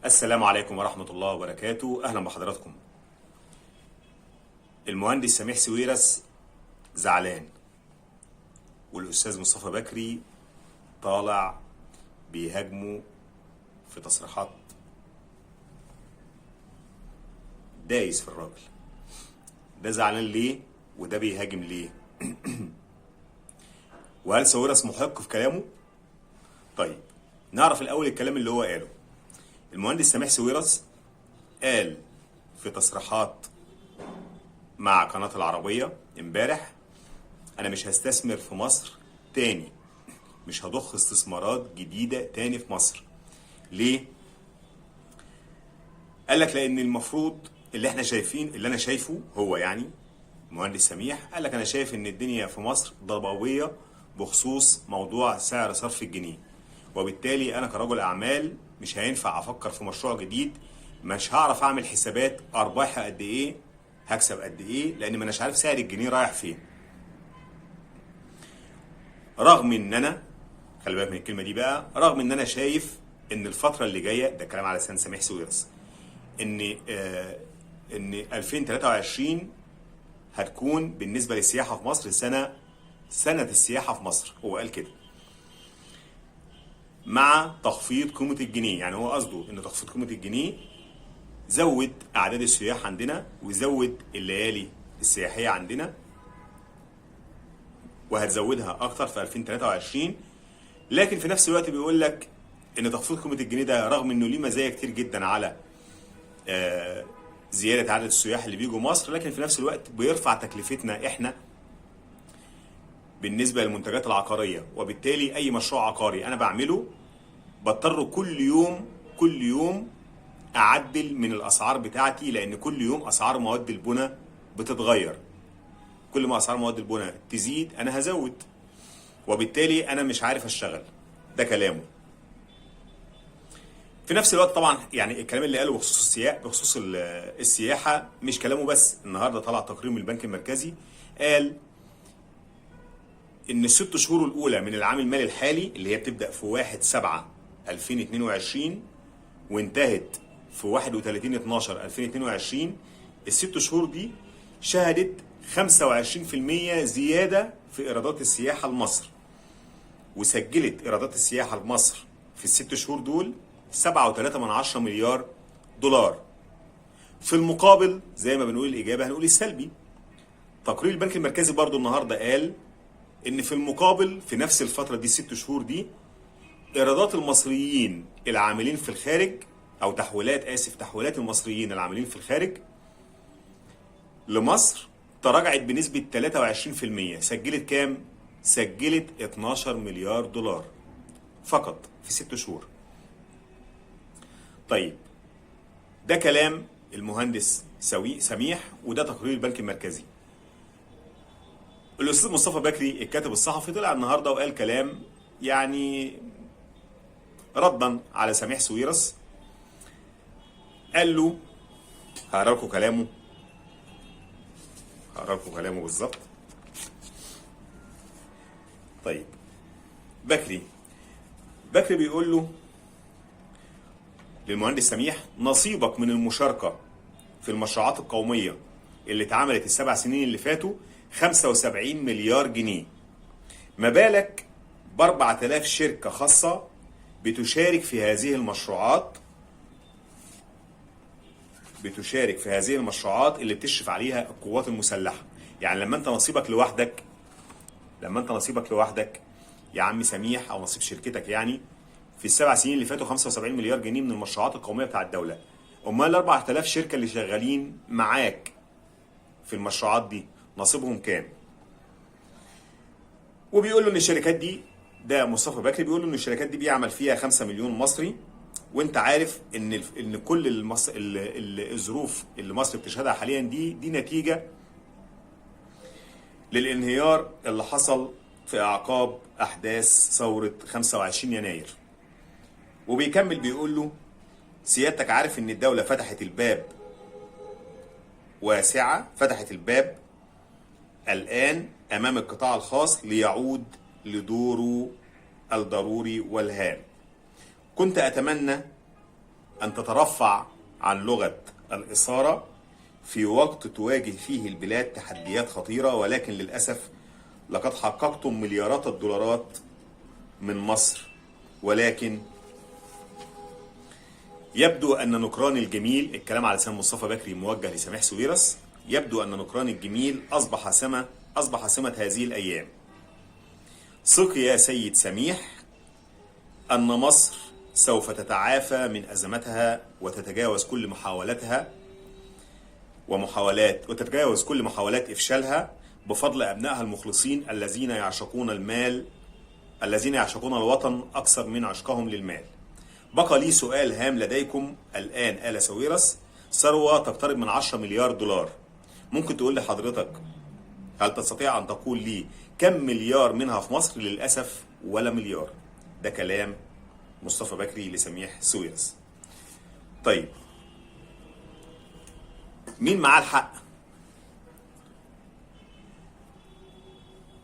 السلام عليكم ورحمة الله وبركاته. أهلا بحضراتكم. المهندس سميح سويرس زعلان، والأستاذ مصطفى بكري طالع بيهاجمه في تصريحات، دايس في الراجل ده. زعلان ليه؟ وده بيهاجم ليه؟ وهل سويرس محق في كلامه؟ طيب نعرف الأول الكلام اللي هو قاله. المهندس سميح سويرس قال في تصريحات مع قناة العربية امبارح: أنا مش هستثمر في مصر تاني، مش هضخ استثمارات جديدة تاني في مصر. ليه؟ قال لك لأن المفروض اللي أنا شايفه هو، يعني المهندس سميح قال لك: أنا شايف إن الدنيا في مصر ضبابية بخصوص موضوع سعر صرف الجنيه، وبالتالي أنا كرجل أعمال مش هينفع أفكر في مشروع جديد، مش هعرف أعمل حسابات أرباحها قد إيه، هكسب قد إيه، لأن ما أناش عارف سعر الجنيه رايح فين. رغم ان انا، خلي بالك من الكلمه دي بقى، رغم ان انا شايف ان الفتره اللي جايه، ده كلام على لسان سميح سويرس، ان 2023 هتكون بالنسبه للسياحه في مصر سنه السياحه في مصر. هو قال كده مع تخفيض قيمه الجنيه. يعني هو قصده ان تخفيض قيمه الجنيه زود اعداد السياح عندنا وزود الليالي السياحيه عندنا، وهتزودها اكتر في 2023. لكن في نفس الوقت بيقول لك ان تخفيض قيمه الجنيه ده رغم انه ليه مزايا كتير جدا على زياده عدد السياح اللي بيجوا مصر، لكن في نفس الوقت بيرفع تكلفتنا احنا بالنسبه للمنتجات العقاريه. وبالتالي اي مشروع عقاري انا بعمله بضطر كل يوم اعدل من الاسعار بتاعتي، لان كل يوم اسعار مواد البناء بتتغير. كل ما اسعار مواد البناء تزيد انا هزود، وبالتالي انا مش عارف اشتغل. ده كلامه. في نفس الوقت طبعا يعني الكلام اللي قاله بخصوص السياحه مش كلامه بس. النهارده طلع تقرير من البنك المركزي قال ان الست شهور الاولى من العام المالي الحالي، اللي هي بتبدا في 1/7/2022 وانتهت في 31/12/2022، الست شهور دي شهدت 25% زياده في ايرادات السياحه لمصر. وسجلت ايرادات السياحه لمصر في الست شهور دول 7.3 مليار دولار. في المقابل زي ما بنقول الاجابه هنقول السلبي. تقرير البنك المركزي برضو النهارده قال ان في المقابل في نفس الفتره دي، الست شهور دي، ايرادات المصريين العاملين في الخارج، او تحويلات المصريين العاملين في الخارج لمصر تراجعت بنسبه 23%. سجلت كام؟ سجلت 12 مليار دولار فقط في 6 شهور. طيب ده كلام المهندس سميح، وده تقرير البنك المركزي. الاستاذ مصطفى بكري الكاتب الصحفي طلع النهارده وقال كلام يعني ردا على سميح سويرس. قال له، هقرا لكم كلامه بالظبط. طيب بكري بيقول له للمهندس سميح: نصيبك من المشاركه في المشروعات القوميه اللي اتعملت ال7 سنين اللي فاتوا 75 مليار جنيه، ما بالك ب 4000 شركه خاصه بتشارك في هذه المشروعات اللي بتشرف عليها القوات المسلحه. يعني لما انت نصيبك لوحدك يا عم سميح، او نصيب شركتك يعني، في ال7 سنين اللي فاتوا 75 مليار جنيه من المشروعات القوميه بتاع الدوله، امال ال 4000 شركه اللي شغالين معاك في المشروعات دي نصيبهم كام؟ وبيقول له ان الشركات دي، ده مصطفى بكري بيقول له ان الشركات دي بيعمل فيها 5 مليون مصري، وانت عارف ان كل الظروف اللي مصر بتشهدها حاليا دي نتيجه للانهيار اللي حصل في اعقاب احداث ثوره 25 يناير. وبيكمل بيقول له: سيادتك عارف ان الدوله فتحت الباب الان امام القطاع الخاص ليعود لدوره الضروري والهام. كنت اتمنى أن تترفع عن لغة الإثارة في وقت تواجه فيه البلاد تحديات خطيرة، ولكن للأسف لقد حققتم مليارات الدولارات من مصر، ولكن يبدو أن نكران الجميل، الكلام على لسان مصطفى بكري موجه لسميح سويرس، يبدو أن نكران الجميل أصبح سمة هذه الأيام. ثق يا سيد سميح أن مصر سوف تتعافى من أزمتها وتتجاوز كل محاولات إفشالها بفضل أبنائها المخلصين الذين يعشقون الوطن أكثر من عشقهم للمال. بقى لي سؤال هام لديكم الآن آل ساويرس، ثروة تقترب من 10 مليار دولار. ممكن تقول لي حضرتك، هل تستطيع أن تقول لي كم مليار منها في مصر؟ للأسف ولا مليار. ده كلام مصطفى بكري لسميح سويرس. طيب مين معاه الحق؟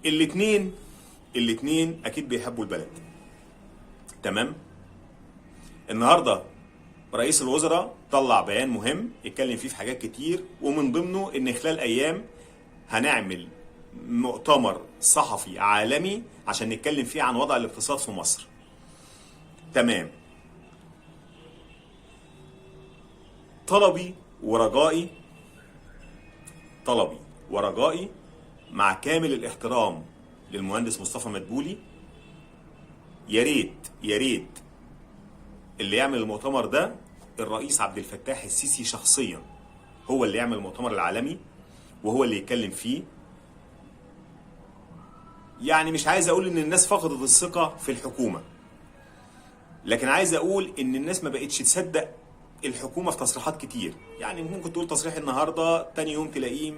الاتنين أكيد بيحبوا البلد. تمام؟ النهارده رئيس الوزراء طلع بيان مهم يتكلم فيه في حاجات كتير، ومن ضمنه ان خلال ايام هنعمل مؤتمر صحفي عالمي عشان نتكلم فيه عن وضع الاقتصاد في مصر. تمام. طلبي ورجائي مع كامل الاحترام للمهندس مصطفى مدبولي، يا ريت اللي يعمل المؤتمر ده الرئيس عبد الفتاح السيسي شخصيا، هو اللي يعمل المؤتمر العالمي وهو اللي يتكلم فيه. يعني مش عايز اقول ان الناس فقدت الثقة في الحكومة، لكن عايز اقول ان الناس ما بقتش تصدق الحكومة في تصريحات كتير. يعني ممكن تقول تصريح النهاردة تاني يوم تلاقيه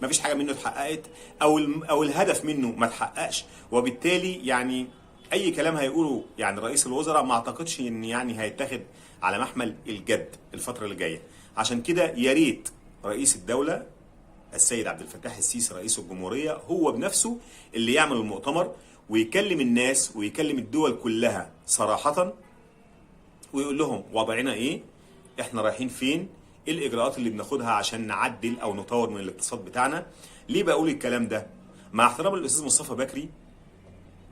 ما فيش حاجة منه اتحققت، او الهدف منه ما اتحققش، وبالتالي يعني اي كلام هيقوله يعني رئيس الوزراء ما اعتقدش ان يعني هيتاخد على محمل الجد الفترة اللي جاية. عشان كده يا ريت رئيس الدولة السيد عبد الفتاح السيسي رئيس الجمهورية هو بنفسه اللي يعمل المؤتمر ويكلم الناس ويكلم الدول كلها صراحة، ويقول لهم وضعنا ايه، احنا رايحين فين، ايه الاجراءات اللي بناخدها عشان نعدل او نطور من الاقتصاد بتاعنا. ليه بقول الكلام ده؟ مع احترام الاستاذ مصطفى بكري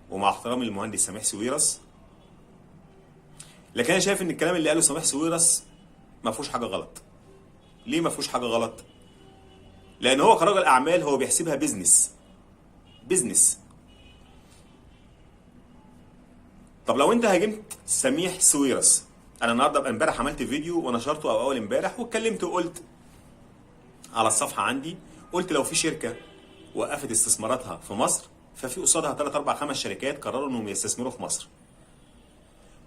ومع احترام المهندس سميح سويرس، لكن انا شايف ان الكلام اللي قاله سميح سويرس ما فيهوش حاجه غلط. ليه ما فيهوش حاجه غلط؟ لان هو كراجل اعمال هو بيحسبها بيزنس. طب لو انت هاجمت سميح سويرس، انا النهارده امبارح عملت فيديو ونشرته او اول امبارح واتكلمت وقلت على الصفحه عندي، قلت لو في شركه وقفت استثماراتها في مصر ففي قصادها 3 4 5 شركات قرروا انهم يستثمروا في مصر.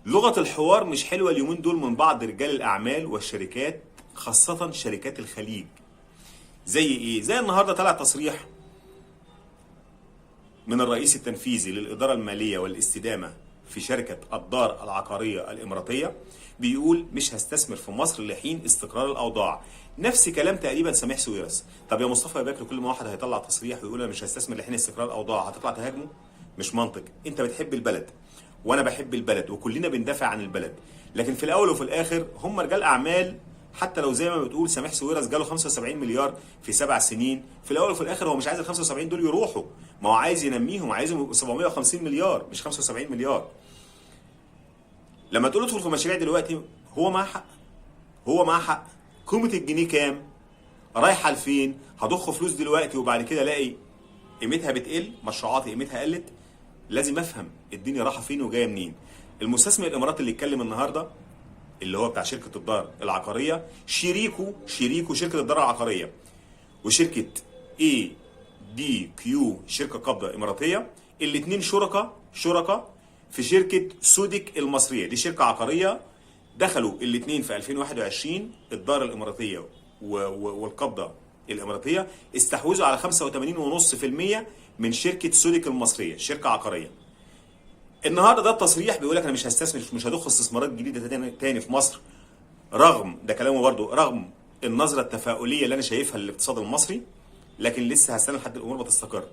لغه الحوار مش حلوه اليومين دول من بعض رجال الاعمال والشركات، خاصه شركات الخليج. زي ايه؟ زي النهارده طلع تصريح من الرئيس التنفيذي للاداره الماليه والاستدامه في شركه الدار العقاريه الاماراتيه، بيقول مش هستثمر في مصر لحين استقرار الاوضاع. نفس كلام تقريبا سميح سويرس. طب يا مصطفى يا بكر، كل ما واحد هيطلع تصريح ويقول انا مش هستثمر لحين استقرار الاوضاع هتطلع تهاجمه؟ مش منطق. انت بتحب البلد وانا بحب البلد وكلنا بندافع عن البلد، لكن في الاول وفي الاخر هم رجال اعمال. حتى لو زي ما بتقول سميح سويرس جاله 75 مليار في 7 سنين، في الاول وفي الاخر هو مش عايز ال 75 دول يروحوا، ما هو عايز ينميهم، عايزهم يبقوا 750 مليار مش 75 مليار. لما تقول ادخل في مشاريع دلوقتي هو معاه حق. قيمة الجنيه كام؟ رايحة لفين؟ هضخ فلوس دلوقتي وبعد كده الاقي قيمتها بتقل، مشروعاتي قيمتها قلت. لازم افهم الدنيا رايحة فين وجاية منين. المستثمر الاماراتي اللي اتكلم النهارده اللي هو بتاع شركة الدار العقارية، شريكه شركة الدار العقارية وشركة ADQ شركة قابضة إماراتية، الاتنين شركة في شركة سودك المصرية، دي شركة عقارية. دخلوا الاتنين في 2021 الدار الإماراتية والقابضة الإماراتية استحوذوا على 85.5% من شركة سودك المصرية، شركة عقارية. النهارده ده التصريح بيقول لك انا مش هستثمر، مش هضخ استثمارات جديده تاني في مصر، رغم ده كلامه برضه، رغم النظره التفاؤليه اللي انا شايفها للاقتصاد المصري، لكن لسه هستنى لحد الامور ما تستقر.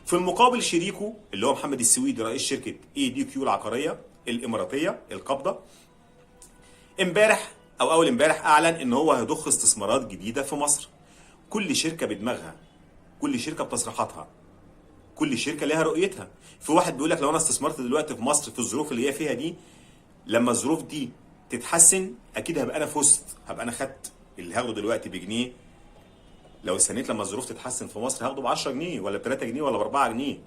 في المقابل شريكه اللي هو محمد السويدي رئيس شركه ADQ العقاريه الاماراتيه القابضه، امبارح او اول امبارح اعلن ان هو هيضخ استثمارات جديده في مصر. كل شركه بدماغها، كل شركه بتصريحاتها، كل شركه لها رؤيتها. في واحد بيقول لك لو انا استثمرت دلوقتي في مصر في الظروف اللي هي فيها دي، لما الظروف دي تتحسن اكيد هبقى انا فزت، هبقى انا خدت اللي هاخده دلوقتي بجنيه، لو استنيت لما الظروف تتحسن في مصر هاخده ب 10 جنيه ولا ب 3 جنيه ولا ب 4 جنيه.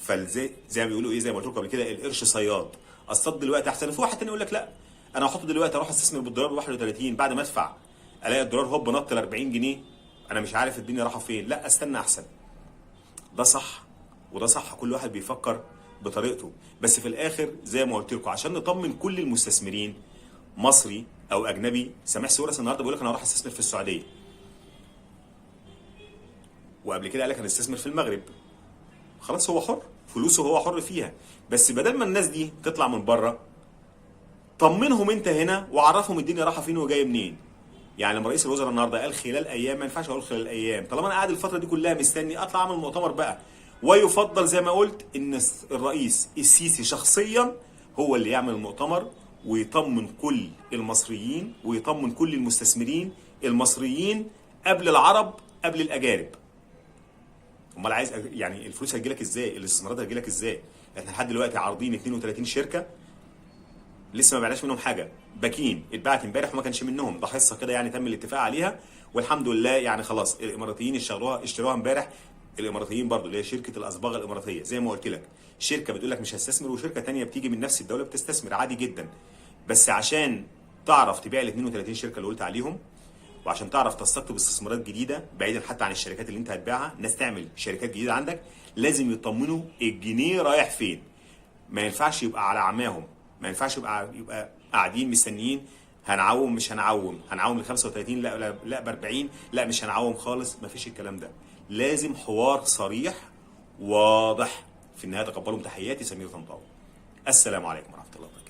زي ما بيقولوا ايه، زي ما قلت لكم قبل كده، القرش صياد. اصطاد دلوقتي احسن. في واحد تاني يقول لك لا انا هحطه دلوقتي اروح استثمر بالدولار ب 31، بعد ما ادفع الاقي الدولار هوب نط ل 40 جنيه، انا مش عارف الدنيا رايحه فين. لا، استنى احسن. ده صح وده صح، كل واحد بيفكر بطريقته. بس في الاخر زي ما قلت لكم عشان نطمن كل المستثمرين مصري او اجنبي. سامح سورس النهارده بيقول لك انا هروح استثمر في السعوديه، وقبل كده قال لك هنستثمر في المغرب. خلاص هو حر، فلوسه هو حر فيها. بس بدل ما الناس دي تطلع من بره، طمنهم انت هنا وعرفهم الدنيا رايحه فين وجايه منين. يعني لما رئيس الوزراء النهارده قال خلال ايام، ما ينفعش اقول خلال ايام طالما انا قاعد الفتره دي كلها مستني اطلع اعمل مؤتمر بقى. ويفضل زي ما قلت ان الرئيس السيسي شخصيا هو اللي يعمل المؤتمر ويطمن كل المصريين ويطمن كل المستثمرين المصريين قبل العرب قبل الاجانب. امال عايز يعني الفلوس هتجيلك ازاي؟ الاستثمارات هتجيلك ازاي؟ احنا لحد دلوقتي عارضين 32 شركه لسه ما بعناش منهم حاجه. باكين اتباعت امبارح وما كانش منهم، ده حصه كده يعني تم الاتفاق عليها والحمد لله. يعني خلاص الاماراتيين اشتروها امبارح. الاماراتيين برضو اللي هي شركه الاصباغ الاماراتيه، زي ما قلت لك شركه بتقول لك مش هستثمر وشركه ثانيه بتيجي من نفس الدوله بتستثمر عادي جدا. بس عشان تعرف تبيع ال 32 شركه اللي قلت عليهم، وعشان تعرف تستقطب استثمارات جديده بعيدا حتى عن الشركات اللي انت هتبيعها، ناس تعمل شركات جديده عندك، لازم يطمنوا الجنيه رايح فين. ما ينفعش يبقى على عماهم، ما ينفعش يبقى قاعدين مستنيين هنعوم مش هنعوم، هنعوم ل 35 لا ب 40 لا مش هنعوم خالص. ما فيش الكلام ده. لازم حوار صريح واضح. في النهايه تقبلوا تحياتي، سمير طنطاوي. السلام عليكم ورحمه الله وبركاته.